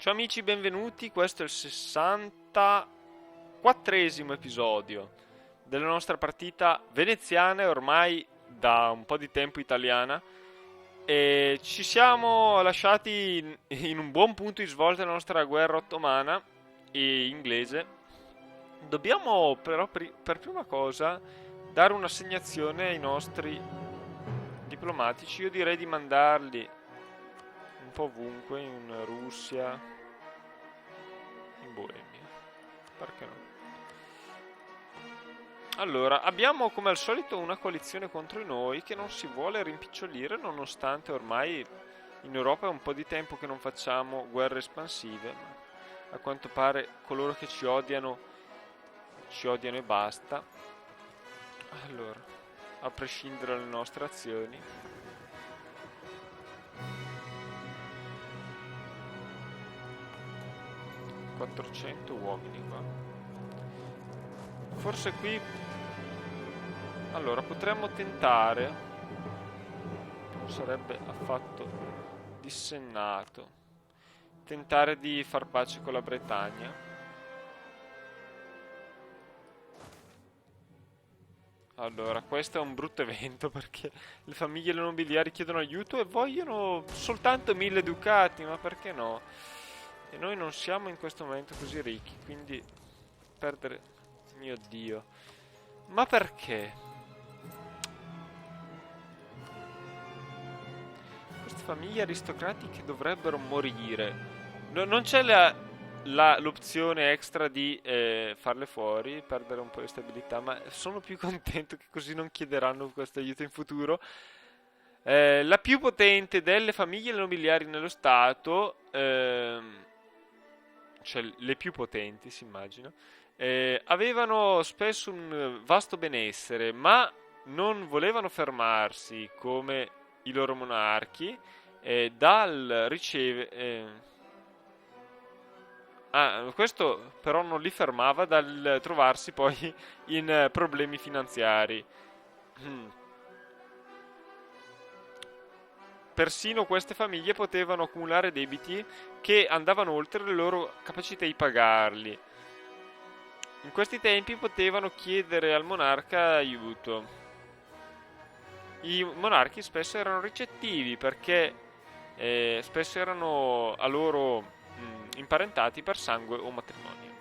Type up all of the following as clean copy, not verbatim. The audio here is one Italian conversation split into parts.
Ciao amici, benvenuti. Questo è il 64esimo episodio della nostra partita veneziana e ormai da un po' di tempo italiana. E ci siamo lasciati in un buon punto di svolta della nostra guerra ottomana e inglese. Dobbiamo però per prima cosa dare un'assegnazione ai nostri diplomatici. Io direi di mandarli un po' ovunque, in Russia, in Boemia. Perché no? Allora, abbiamo come al solito una coalizione contro di noi che non si vuole rimpicciolire nonostante ormai in Europa è un po' di tempo che non facciamo guerre espansive, ma a quanto pare coloro che ci odiano e basta. Allora, a prescindere dalle nostre azioni, 400 uomini qua. Forse qui. Allora, potremmo tentare. Non sarebbe affatto dissennato. Tentare di far pace con la Bretagna. Allora, questo è un brutto evento perché le famiglie nobiliari chiedono aiuto e vogliono soltanto 1000 ducati, ma perché no? E noi non siamo in questo momento così ricchi, quindi perdere. Mio Dio. Ma perché? Queste famiglie aristocratiche dovrebbero morire. Non c'è l'opzione extra di farle fuori, perdere un po' di stabilità, ma sono più contento che così non chiederanno questo aiuto in futuro. La più potente delle famiglie nobiliari nello Stato, cioè le più potenti, si immagina, avevano spesso un vasto benessere, ma non volevano fermarsi come i loro monarchi dal ricevere. Questo però non li fermava dal trovarsi poi in problemi finanziari. Mm. Persino queste famiglie potevano accumulare debiti che andavano oltre le loro capacità di pagarli. In questi tempi potevano chiedere al monarca aiuto. I monarchi spesso erano ricettivi perché spesso erano a loro imparentati per sangue o matrimonio.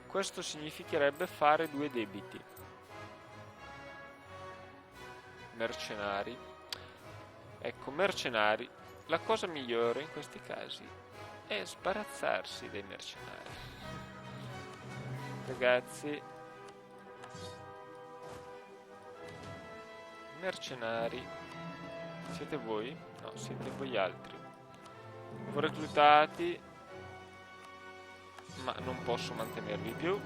Questo significherebbe fare due debiti. Mercenari. Ecco, mercenari. La cosa migliore in questi casi è sbarazzarsi dei mercenari. Ragazzi, mercenari. Siete voi? No, siete voi altri. Ho reclutati, ma non posso mantenervi più.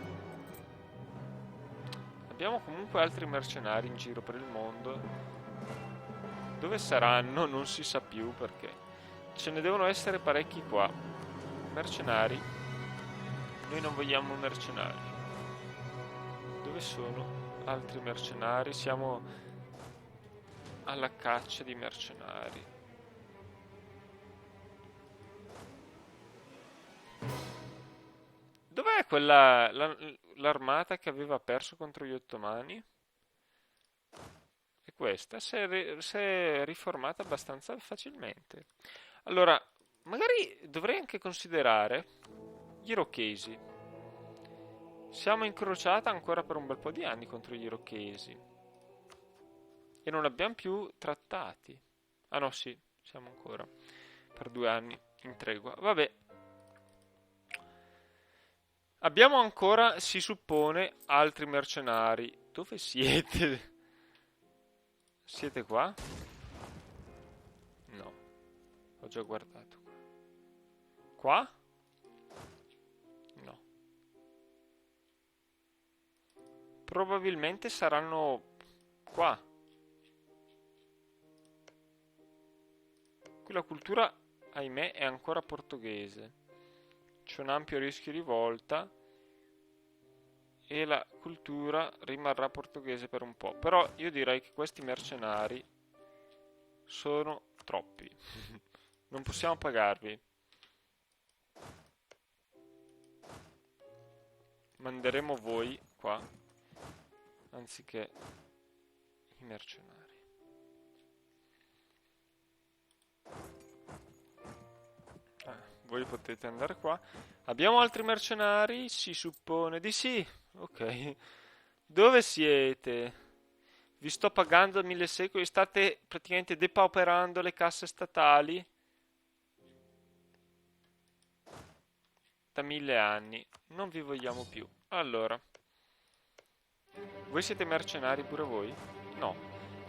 Abbiamo comunque altri mercenari in giro per il mondo. Dove saranno? Non si sa più perché. Ce ne devono essere parecchi qua. Mercenari. Noi non vogliamo mercenari. Dove sono altri mercenari? Siamo alla caccia di mercenari. Dov'è l'armata che aveva perso contro gli ottomani? E questa si è riformata abbastanza facilmente. Allora, magari dovrei anche considerare gli irochesi. Siamo in crociata ancora per un bel po' di anni contro gli irochesi. E non abbiamo più trattati. Ah no, sì, siamo ancora per 2 anni in tregua. Vabbè. Abbiamo ancora, si suppone, altri mercenari. Dove siete? Siete qua? No, ho già guardato. Qua? No. Probabilmente saranno qua. Qui la cultura, ahimè, è ancora portoghese. C'è un ampio rischio di rivolta e la cultura rimarrà portoghese per un po'. Però io direi che questi mercenari sono troppi. Non possiamo pagarvi. Manderemo voi qua, anziché i mercenari. Voi potete andare qua. Abbiamo altri mercenari? Si suppone di sì. Ok. Dove siete? Vi sto pagando 1000 secoli. State praticamente depauperando le casse statali da 1000 anni. Non vi vogliamo più. Allora, voi siete mercenari pure voi? No.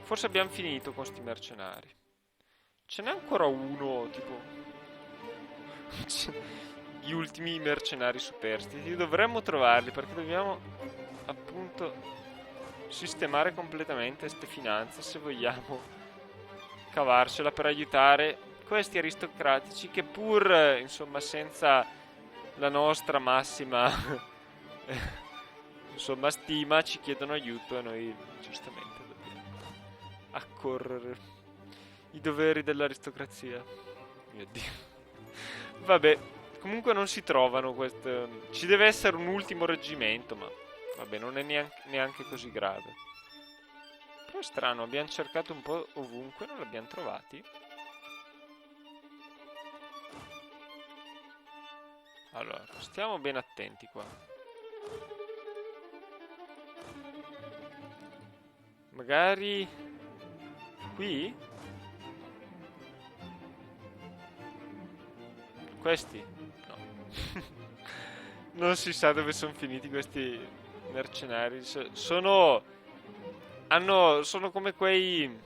Forse abbiamo finito con sti mercenari. Ce n'è ancora uno, tipo... Gli ultimi mercenari superstiti. Dovremmo trovarli perché dobbiamo appunto sistemare completamente queste finanze se vogliamo cavarcela per aiutare questi aristocratici che pur insomma senza la nostra massima insomma stima ci chiedono aiuto e noi giustamente dobbiamo accorrere i doveri dell'aristocrazia. Mio Dio. Vabbè, comunque non si trovano queste... Ci deve essere un ultimo reggimento, ma vabbè, non è neanche così grave. Però è strano, abbiamo cercato un po' ovunque, non l'abbiamo trovati. Allora, stiamo ben attenti qua. Magari... Qui? Questi? No. Non si sa dove sono finiti questi mercenari. Sono... sono come quei...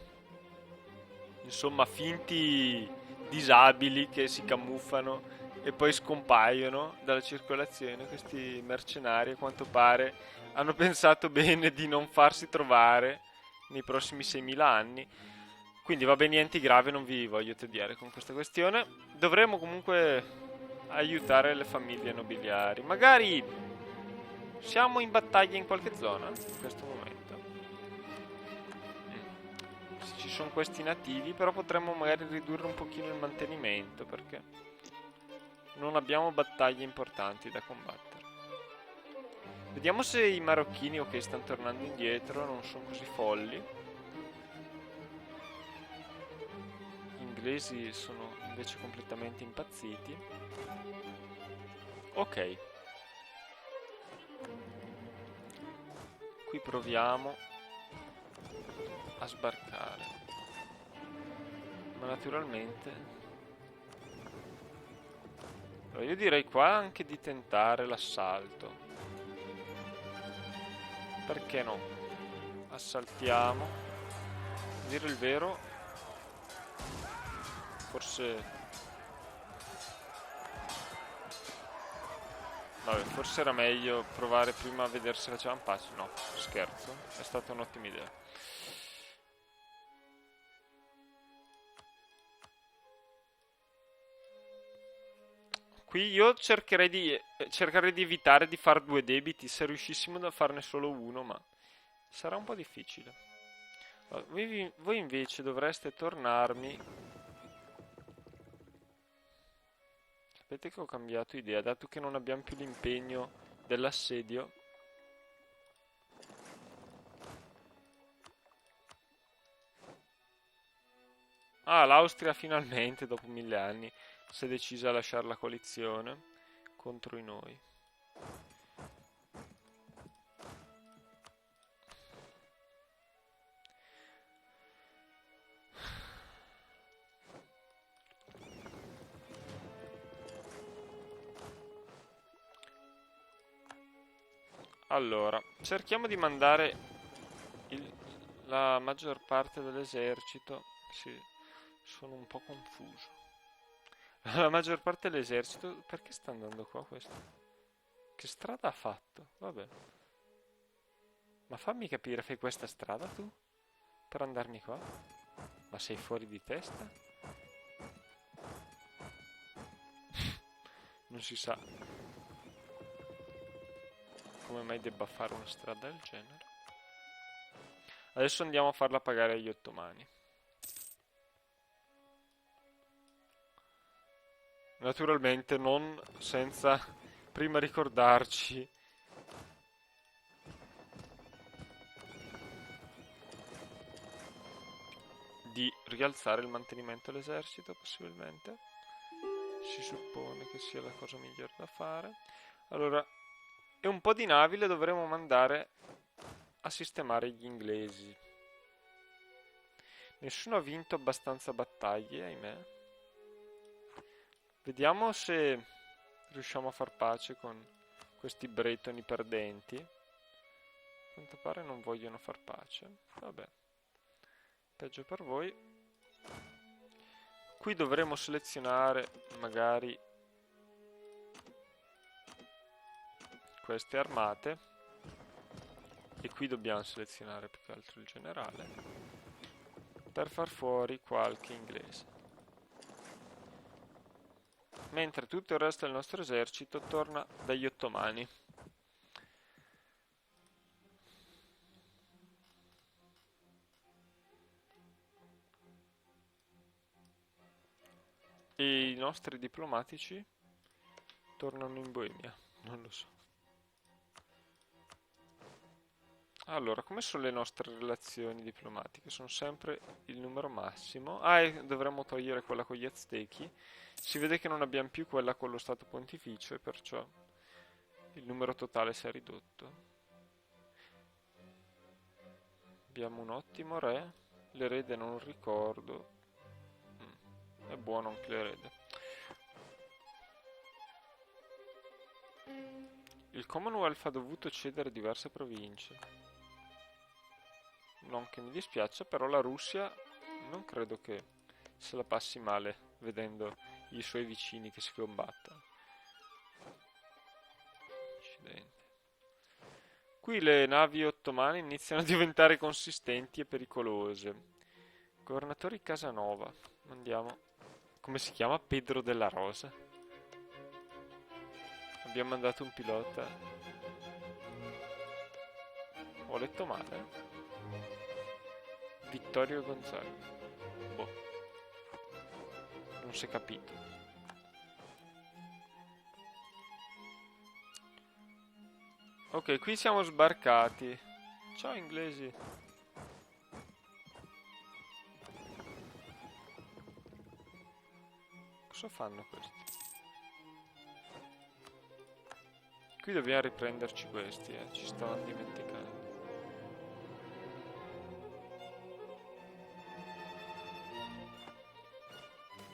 Insomma, finti disabili che si camuffano e poi scompaiono dalla circolazione. Questi mercenari, a quanto pare, hanno pensato bene di non farsi trovare nei prossimi 6000 anni. Quindi va bene, niente di grave, non vi voglio tediare con questa questione. Dovremo comunque aiutare le famiglie nobiliari. Magari siamo in battaglia in qualche zona in questo momento. Ci sono questi nativi, però potremmo magari ridurre un pochino il mantenimento perché non abbiamo battaglie importanti da combattere. Vediamo se i marocchini, ok, stanno tornando indietro, non sono così folli. Gli inglesi sono invece completamente impazziti. Ok. Qui proviamo a sbarcare. Ma naturalmente... Allora, io direi qua anche di tentare l'assalto. Perché no? Assaltiamo. A dire il vero, forse... Vabbè, forse era meglio provare prima a vedere se facevamo pace. No, scherzo. È stata un'ottima idea. Qui io cercherei di evitare di fare due debiti se riuscissimo a farne solo uno, ma sarà un po' difficile. Allora, voi invece dovreste tornarmi. Sapete che ho cambiato idea, dato che non abbiamo più l'impegno dell'assedio. Ah, l'Austria finalmente, dopo 1000 anni, si è decisa a lasciare la coalizione contro di noi. Allora, cerchiamo di mandare la maggior parte dell'esercito. Sì, sono un po' confuso. La maggior parte dell'esercito... Perché sta andando qua questo? Che strada ha fatto? Vabbè. Ma fammi capire, fai questa strada tu? Per andarmi qua? Ma sei fuori di testa? Non si sa come mai debba fare una strada del genere. Adesso andiamo a farla pagare agli ottomani. Naturalmente non senza prima ricordarci di rialzare il mantenimento all'esercito, possibilmente. Si suppone che sia la cosa migliore da fare. Allora, e un po' di navi le dovremo mandare a sistemare gli inglesi. Nessuno ha vinto abbastanza battaglie, ahimè. Vediamo se riusciamo a far pace con questi bretoni perdenti. A quanto pare non vogliono far pace. Vabbè, peggio per voi. Qui dovremo selezionare magari queste armate. E qui dobbiamo selezionare più che altro il generale per far fuori qualche inglese. Mentre tutto il resto del nostro esercito torna dagli ottomani. E i nostri diplomatici tornano in Boemia, non lo so. Allora, come sono le nostre relazioni diplomatiche? Sono sempre il numero massimo. Ah, e dovremmo togliere quella con gli Aztechi. Si vede che non abbiamo più quella con lo Stato Pontificio e perciò il numero totale si è ridotto. Abbiamo un ottimo re. L'erede non ricordo. È buono anche l'erede. Il Commonwealth ha dovuto cedere diverse province. Non che mi dispiaccia, però la Russia non credo che se la passi male vedendo i suoi vicini che si combattono. Accidenti. Qui le navi ottomane iniziano a diventare consistenti e pericolose. Governatori Casanova. Mandiamo. Come si chiama? Pedro della Rosa. Abbiamo mandato un pilota. Ho letto male? Vittorio Gonzaga. Boh. Non si è capito. Ok, qui siamo sbarcati. Ciao inglesi. Cosa fanno questi? Qui dobbiamo riprenderci questi, ci stavano dimenticando.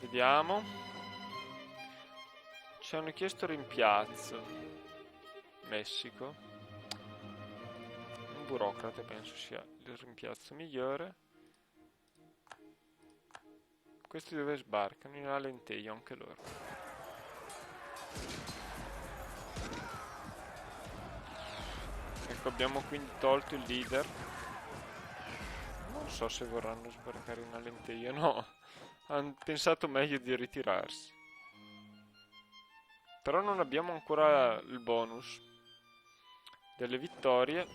Vediamo. Ci hanno chiesto rimpiazzo. Messico. Un burocrate penso sia il rimpiazzo migliore. Questi dove sbarcano? In Alentejo anche loro. Ecco, abbiamo quindi tolto il leader. Non so se vorranno sbarcare in Alentejo, no. Hanno pensato meglio di ritirarsi. Però non abbiamo ancora il bonus delle vittorie.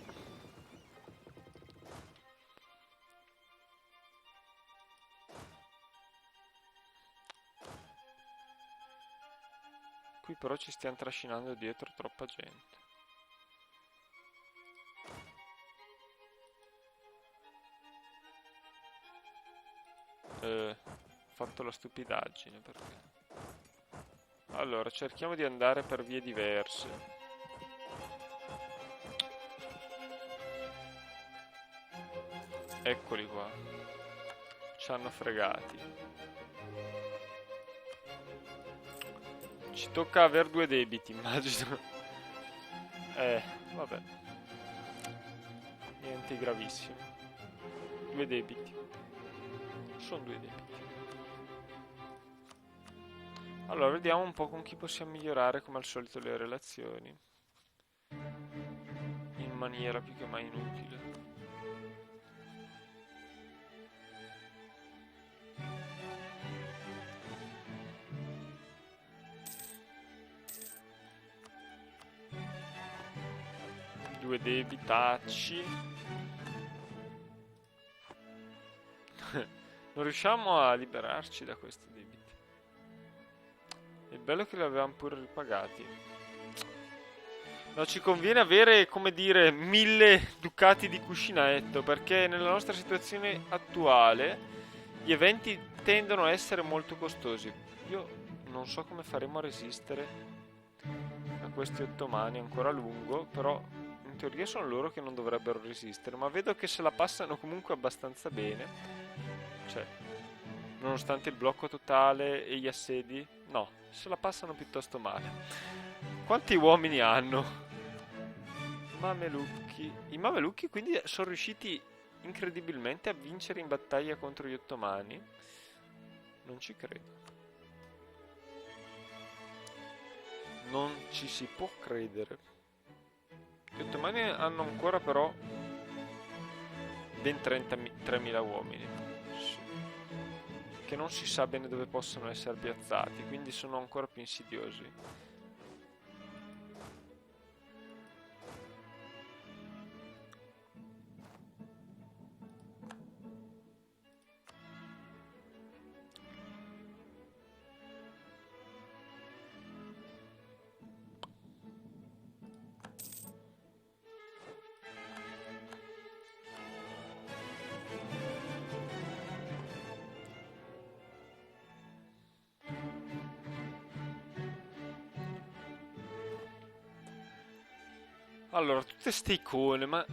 Qui però ci stiamo trascinando dietro troppa gente. Ho fatto la stupidaggine perché. Allora, cerchiamo di andare per vie diverse. Eccoli qua. Ci hanno fregati. Ci tocca aver due debiti, immagino. Vabbè. Niente di gravissimo. Due debiti. Sono due debiti. Allora, vediamo un po' con chi possiamo migliorare come al solito le relazioni. In maniera più che mai inutile. Due debitacci. Non riusciamo a liberarci da questi debiti. Il bello è che li avevamo pure ripagati. No, ci conviene avere, come dire, 1000 ducati di cuscinetto, perché nella nostra situazione attuale gli eventi tendono a essere molto costosi. Io non so come faremo a resistere a questi ottomani ancora a lungo, però in teoria sono loro che non dovrebbero resistere, ma vedo che se la passano comunque abbastanza bene. Cioè, nonostante il blocco totale e gli assedi, no, se la passano piuttosto male. Quanti uomini hanno? Mamelucchi. I Mamelucchi quindi sono riusciti incredibilmente a vincere in battaglia contro gli ottomani. Non ci credo. Non ci si può credere. Gli ottomani hanno ancora però ben 33.000 uomini. Sì. Che non si sa bene dove possono essere piazzati, quindi sono ancora più insidiosi. Allora, tutte ste icone, ma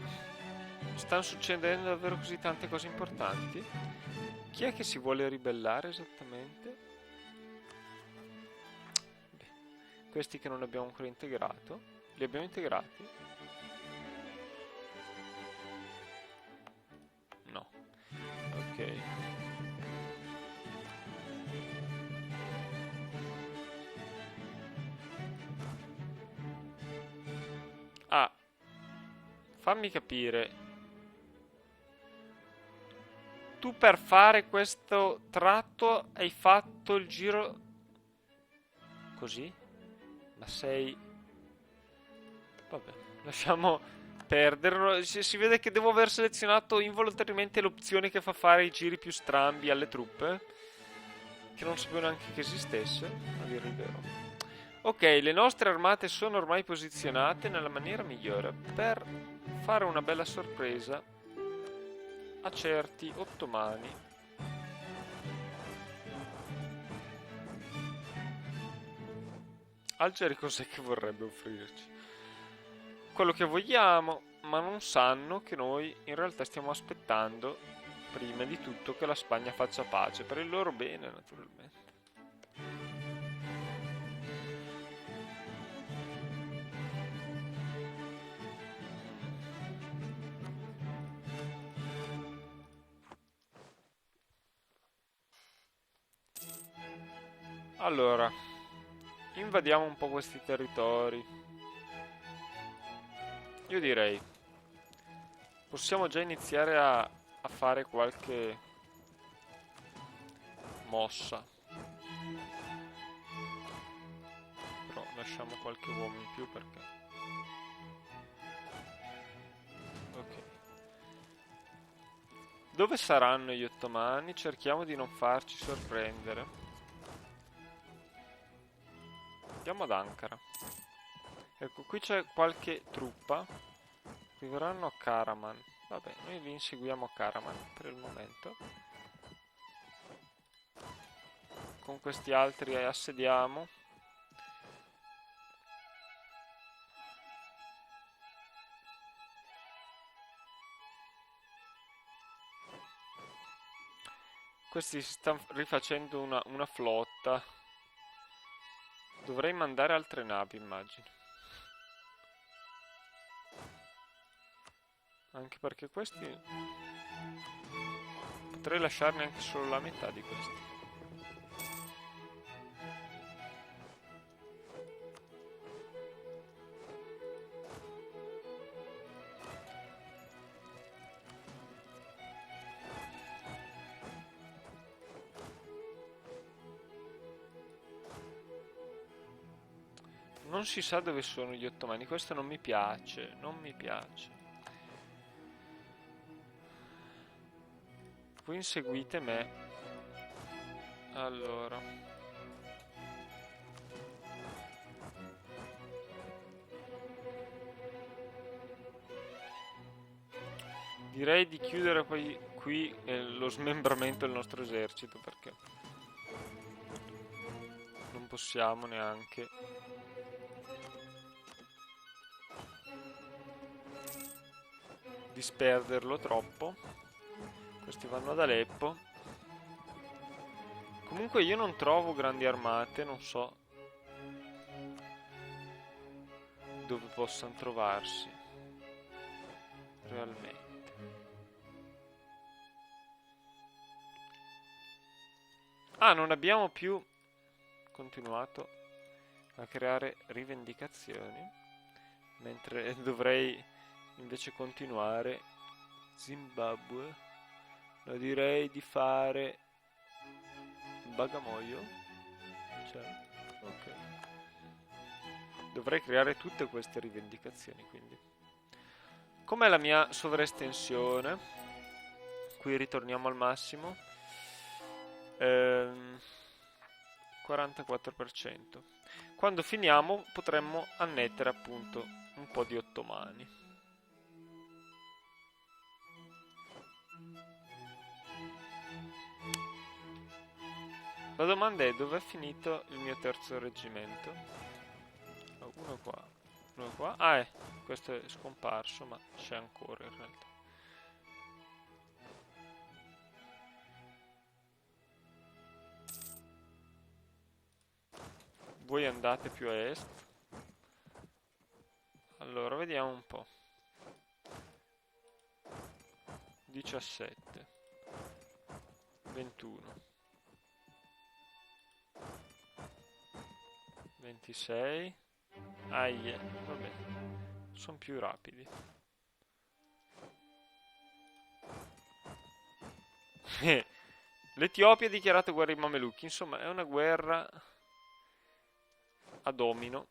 stanno succedendo davvero così tante cose importanti? Chi è che si vuole ribellare esattamente? Beh, questi che non abbiamo ancora integrato. Li abbiamo integrati? No. Ok. Ah, fammi capire. Tu per fare questo tratto hai fatto il giro così? Ma sei... Vabbè, lasciamo perdere. Si vede che devo aver selezionato involontariamente l'opzione che fa fare i giri più strambi alle truppe, che non sapevo neanche che esistesse, a dire il vero. Ok, le nostre armate sono ormai posizionate nella maniera migliore per fare una bella sorpresa a certi ottomani. Algeri cos'è che vorrebbe offrirci? Quello che vogliamo, ma non sanno che noi in realtà stiamo aspettando, prima di tutto, che la Spagna faccia pace, per il loro bene, naturalmente. Allora, invadiamo un po' questi territori. Io direi, possiamo già iniziare a fare qualche mossa. Però lasciamo qualche uomo in più perché... Ok. Dove saranno gli ottomani? Cerchiamo di non farci sorprendere. Andiamo ad Ankara. Ecco, qui c'è qualche truppa. Arriveranno a Karaman. Vabbè, noi li inseguiamo a Karaman per il momento. Con questi altri assediamo. Questi si stanno rifacendo una flotta. Dovrei mandare altre navi, immagino. Anche perché questi... Potrei lasciarne anche solo la metà di questi. Non si sa dove sono gli ottomani, questo non mi piace, non mi piace. Voi inseguite me. Allora. Direi di chiudere poi qui lo smembramento del nostro esercito, perché non possiamo neanche disperderlo troppo. Questi vanno ad Aleppo. Comunque io non trovo grandi armate, non so dove possano trovarsi realmente. Ah, non abbiamo più continuato a creare rivendicazioni, mentre dovrei invece continuare. Zimbabwe. No, direi di fare Bagamoyo. Cioè, ok. Dovrei creare tutte queste rivendicazioni, quindi. Com'è la mia sovraestensione? Qui ritorniamo al massimo. 44%. Quando finiamo potremmo annettere appunto un po' di ottomani. La domanda è: dov'è finito il mio terzo reggimento? Uno qua, uno qua. Ah, questo è scomparso, ma c'è ancora in realtà. Voi andate più a est. Allora, vediamo un po'. 17. 21. 26. Aie, vabbè. Sono più rapidi. L'Etiopia ha dichiarato guerra ai Mamelucchi. Insomma, è una guerra a domino.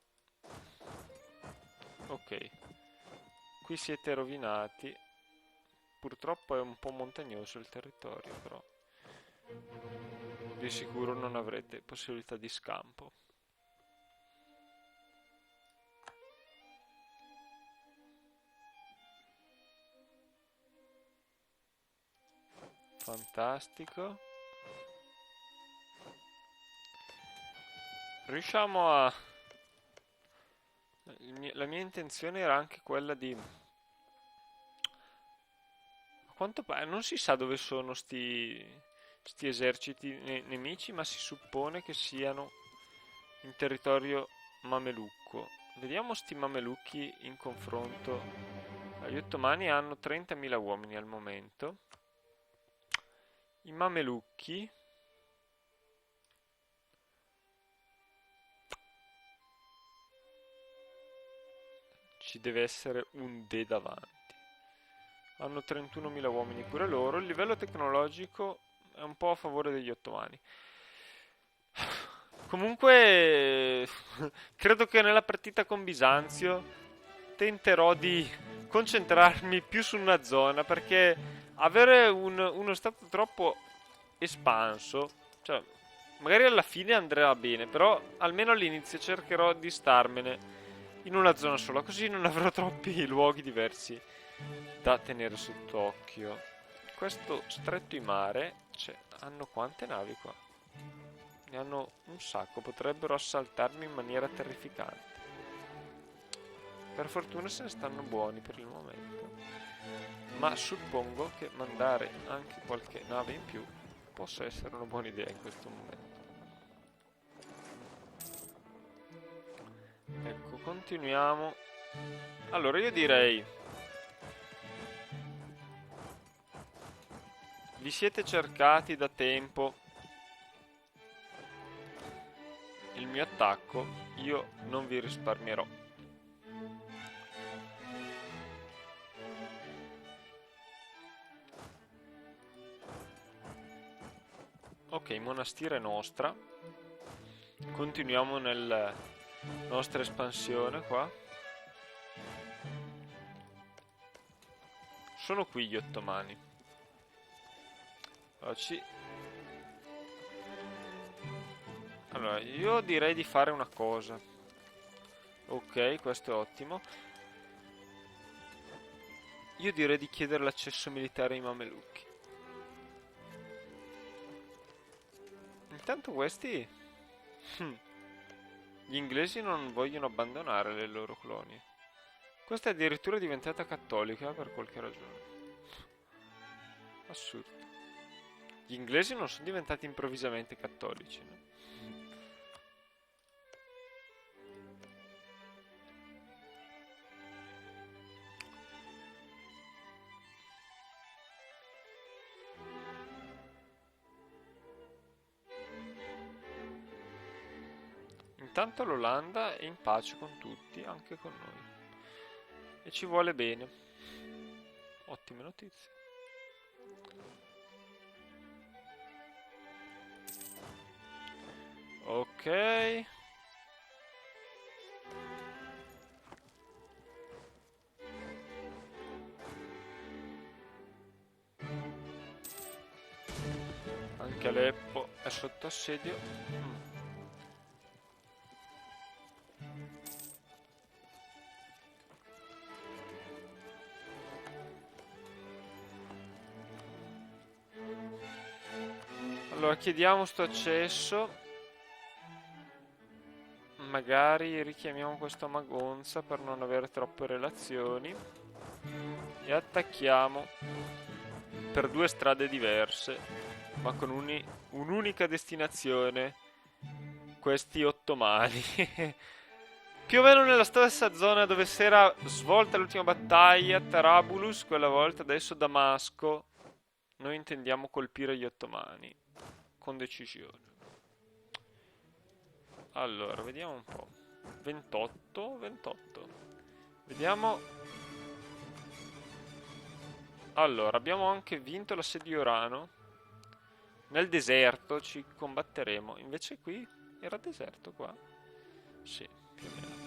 Ok. Qui siete rovinati. Purtroppo è un po' montagnoso il territorio, però di sicuro non avrete possibilità di scampo. Fantastico. Riusciamo a... La mia intenzione era anche quella di... A quanto pare non si sa dove sono sti eserciti nemici, ma si suppone che siano in territorio mamelucco. Vediamo sti mamelucchi in confronto. Gli ottomani hanno 30.000 uomini al momento. I mamelucchi ci deve essere un D davanti. Hanno 31.000 uomini pure loro. Il livello tecnologico è un po' a favore degli ottomani. Comunque, credo che nella partita con Bisanzio tenterò di concentrarmi più su una zona, perché avere uno stato troppo espanso, cioè, magari alla fine andrà bene, però almeno all'inizio cercherò di starmene in una zona sola, così non avrò troppi luoghi diversi da tenere sott'occhio. Questo stretto in mare, cioè, hanno quante navi qua? Ne hanno un sacco, potrebbero assaltarmi in maniera terrificante. Per fortuna se ne stanno buoni per il momento, ma suppongo che mandare anche qualche nave in più possa essere una buona idea in questo momento. Ecco, continuiamo. Allora io direi: vi siete cercati da tempo il mio attacco, io non vi risparmierò. Ok, Monastira è nostra. Continuiamo nella nostra espansione qua. Sono qui gli ottomani. Allora, io direi di fare una cosa. Ok, questo è ottimo. Io direi di chiedere l'accesso militare ai Mamelucchi. Intanto questi... Gli inglesi non vogliono abbandonare le loro colonie. Questa è addirittura diventata cattolica per qualche ragione. Assurdo. Gli inglesi non sono diventati improvvisamente cattolici, no? Intanto l'Olanda è in pace con tutti, anche con noi. E ci vuole bene. Ottime notizie. Ok. Anche Aleppo è sotto assedio. Allora chiediamo sto accesso. Magari richiamiamo questa magonza per non avere troppe relazioni. E attacchiamo per due strade diverse, ma con un'unica destinazione. Questi ottomani. Più o meno nella stessa zona dove si era svolta l'ultima battaglia, Tarabulus, quella volta, adesso Damasco. Noi intendiamo colpire gli ottomani con decisione. Allora, vediamo un po'. 28, 28. Vediamo. Allora, abbiamo anche vinto l'assedio Orano. Nel deserto ci combatteremo. Invece qui era deserto qua. Sì, più o meno.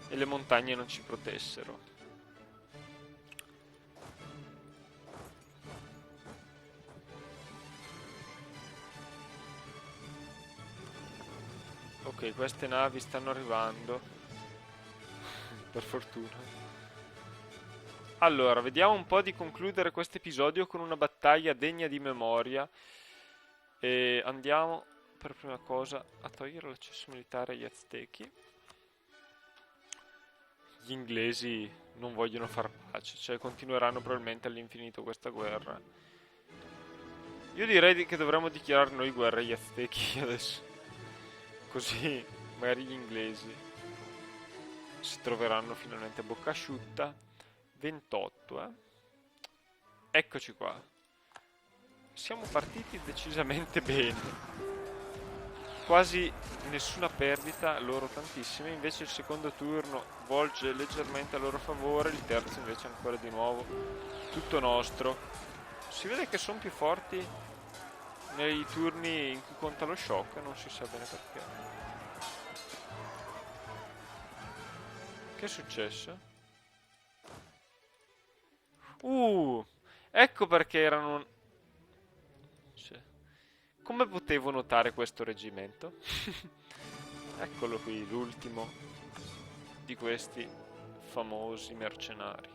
E le montagne non ci protessero. Ok, queste navi stanno arrivando. Per fortuna. Allora, vediamo un po' di concludere questo episodio con una battaglia degna di memoria. E andiamo per prima cosa a togliere l'accesso militare agli Aztechi. Gli inglesi non vogliono far pace, cioè continueranno probabilmente all'infinito questa guerra. Io direi che dovremmo dichiarare noi guerra agli Aztechi adesso. Così magari gli inglesi si troveranno finalmente a bocca asciutta. 28, eh. Eccoci qua. Siamo partiti decisamente bene. Quasi nessuna perdita, loro tantissime. Invece il secondo turno volge leggermente a loro favore, il terzo invece ancora di nuovo tutto nostro. Si vede che sono più forti nei turni in cui conta lo shock, non si sa bene perché. Che è successo? Ecco perché erano... Cioè, come potevo notare questo reggimento? Eccolo qui, l'ultimo di questi famosi mercenari.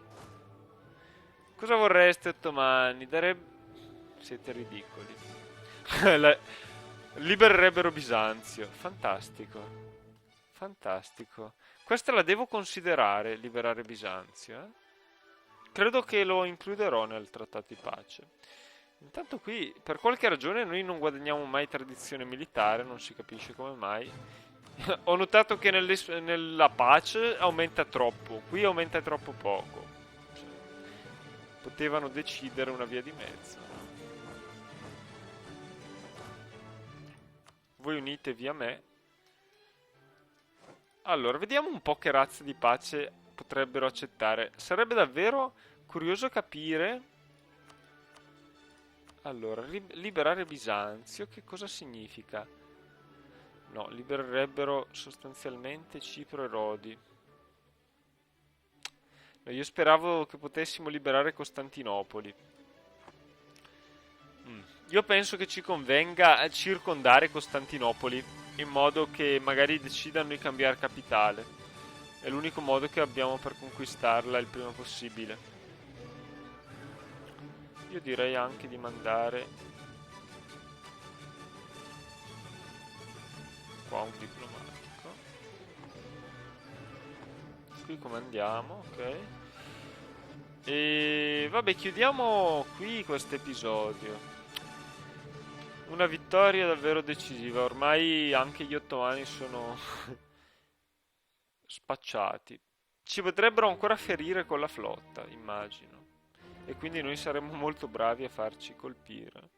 Cosa vorreste, ottomani? Siete ridicoli. Libererebbero Bisanzio. Fantastico. Fantastico. Questa la devo considerare, liberare Bisanzio, eh? Credo che lo includerò nel trattato di pace. Intanto qui, per qualche ragione, noi non guadagniamo mai tradizione militare, non si capisce come mai. Ho notato che nella pace aumenta troppo, qui aumenta troppo poco. Cioè, potevano decidere una via di mezzo. Voi unitevi a me. Allora, vediamo un po' che razza di pace potrebbero accettare. Sarebbe davvero curioso capire. Allora, liberare Bisanzio, che cosa significa? No, libererebbero sostanzialmente Cipro e Rodi. No, io speravo che potessimo liberare Costantinopoli. Io penso che ci convenga circondare Costantinopoli, in modo che magari decidano di cambiare capitale. È l'unico modo che abbiamo per conquistarla il prima possibile. Io direi anche di mandare qua un diplomatico. Qui comandiamo, ok. E vabbè, chiudiamo qui questo episodio. Una vittoria davvero decisiva. Ormai anche gli ottomani sono spacciati. Ci potrebbero ancora ferire con la flotta, immagino. E quindi noi saremmo molto bravi a farci colpire.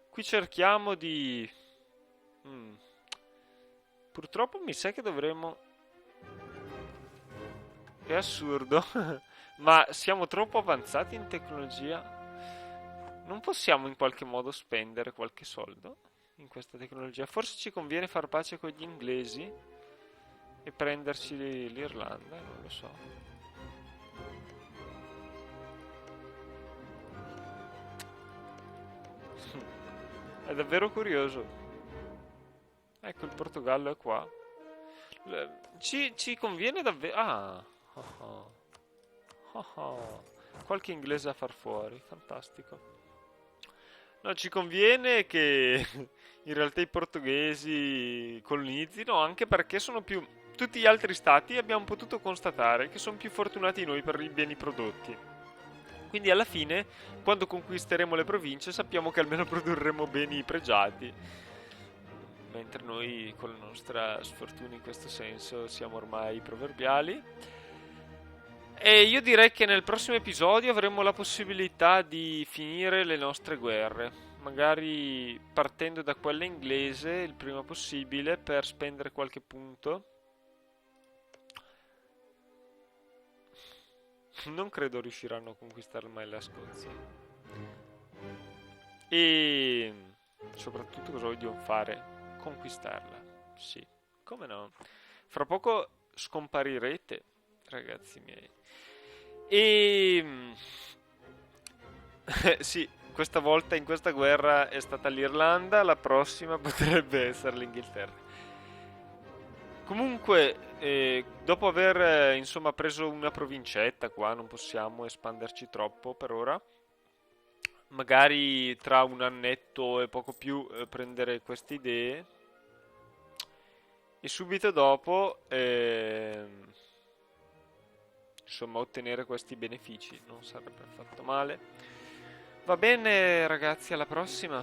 Qui cerchiamo di... Mm. Purtroppo mi sa che dovremmo... È assurdo, ma siamo troppo avanzati in tecnologia. Non possiamo in qualche modo spendere qualche soldo in questa tecnologia. Forse ci conviene far pace con gli inglesi e prenderci l'Irlanda, non lo so. È davvero curioso. Ecco, il Portogallo è qua. Ci conviene davvero... Ah, oh, oh, oh, oh. Qualche inglese a far fuori, fantastico. No, ci conviene che in realtà i portoghesi colonizzino, anche perché sono più... Tutti gli altri stati abbiamo potuto constatare che sono più fortunati di noi per i beni prodotti. Quindi alla fine, quando conquisteremo le province, sappiamo che almeno produrremo beni pregiati. Mentre noi, con la nostra sfortuna in questo senso, siamo ormai proverbiali. E io direi che nel prossimo episodio avremo la possibilità di finire le nostre guerre, magari partendo da quella inglese il prima possibile per spendere qualche punto. Non credo riusciranno a conquistare mai la Scozia. E soprattutto cosa vogliono fare? Conquistarla. Sì, come no? Fra poco scomparirete, ragazzi miei. E sì, questa volta in questa guerra è stata l'Irlanda, la prossima potrebbe essere l'Inghilterra. Comunque, dopo aver insomma preso una provincetta qua, non possiamo espanderci troppo per ora. Magari tra un annetto e poco più prendere queste idee e subito dopo insomma ottenere questi benefici non sarebbe affatto male. Va bene ragazzi, alla prossima.